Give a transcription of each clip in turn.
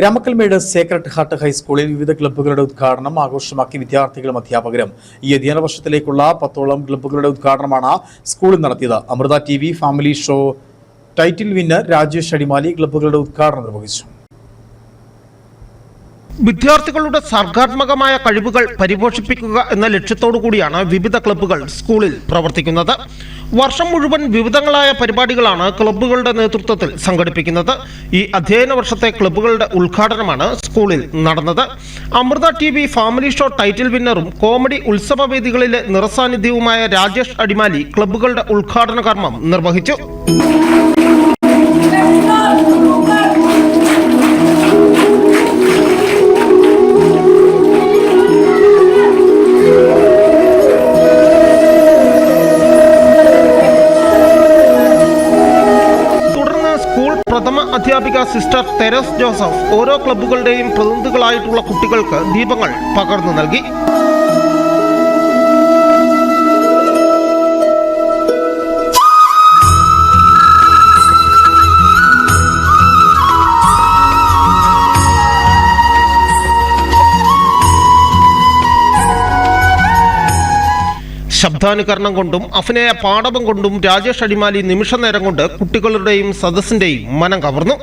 Ramakkalmedu Sacred heart ഹൈസ്കൂളിൽ വിവിധ ക്ലബ്ബുകളുടെ ഉദ്ഘാടനം ആഘോഷമാക്കി വിദ്യാർത്ഥികളും അധ്യാപകരും. ഈ അധ്യയന വർഷത്തിലേക്കുള്ള 10ഓളം ക്ലബ്ബുകളുടെ ഉദ്ഘാടനമാണ് സ്കൂളിൽ നടത്തിയത്. Amrita TV family show title winner Rajesh Adimali ക്ലബ്ബുകളുടെ ഉദ്ഘാടനം നിർവഹിച്ചു. വിദ്യാർത്ഥികളുടെ സർഗാത്മകമായ കഴിവുകൾ പരിപോഷിപ്പിക്കുക എന്ന ലക്ഷ്യത്തോടു കൂടിയാണ് വിവിധ ക്ലബ്ബുകൾ സ്കൂളിൽ പ്രവർത്തിക്കുന്നത്. വർഷം മുഴുവൻ വിവിധങ്ങളായ പരിപാടികളാണ് ക്ലബ്ബുകളുടെ നേതൃത്വത്തിൽ സംഘടിപ്പിക്കുന്നത്. ഈ അധ്യയന വർഷത്തെ ക്ലബ്ബുകളുടെ ഉദ്ഘാടനമാണ് സ്കൂളിൽ നടന്നത്. Amrita TV family show title വിന്നറും കോമഡി ഉത്സവ വേദികളിലെ നിറസാന്നിധ്യവുമായ രാജേഷ് അടിമാലി ക്ലബ്ബുകളുടെ ഉദ്ഘാടന കർമ്മം നിർവഹിച്ചു. പ്രഥമ അധ്യാപിക സിസ്റ്റർ തെരേസ് ജോസഫ് ഓരോ ക്ലബ്ബുകളുടെയും പ്രതിനിധികളായിട്ടുള്ള കുട്ടികൾക്ക് ദീപങ്ങൾ പകർന്നു നൽകി. ശബ്ദാനുകരണം കൊണ്ടും അഭിനയ പാടവം കൊണ്ടും രാജേഷ് അടിമാലി നിമിഷ നേരം കൊണ്ട് കുട്ടികളുടെയും സദസ്സിന്റെയും മനം കവർന്നു.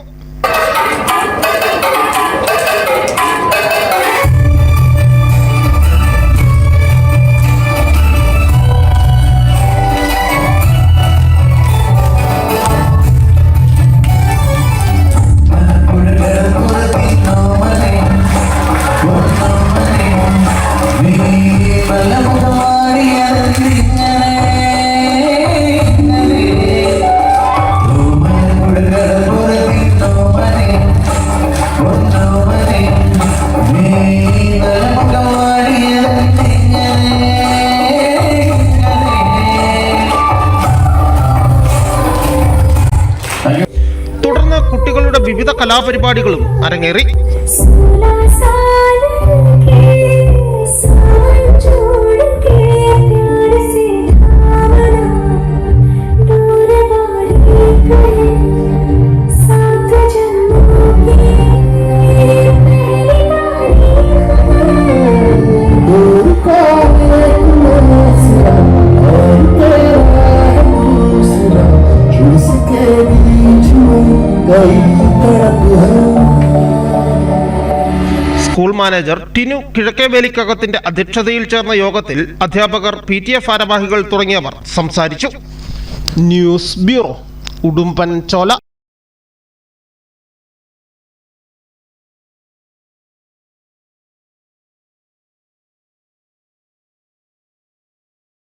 തുടർന്ന് കുട്ടികളുടെ വിവിധ കലാപരിപാടികളും അരങ്ങേറി. സ്കൂൾ മാനേജർ ടിനു കിഴക്കേവേലിക്കകത്തിന്റെ അധ്യക്ഷതയിൽ ചേർന്ന യോഗത്തിൽ അധ്യാപകർ, PTA ഭാരവാഹികൾ തുടങ്ങിയവർ സംസാരിച്ചു. News bureau, Udumbanchola.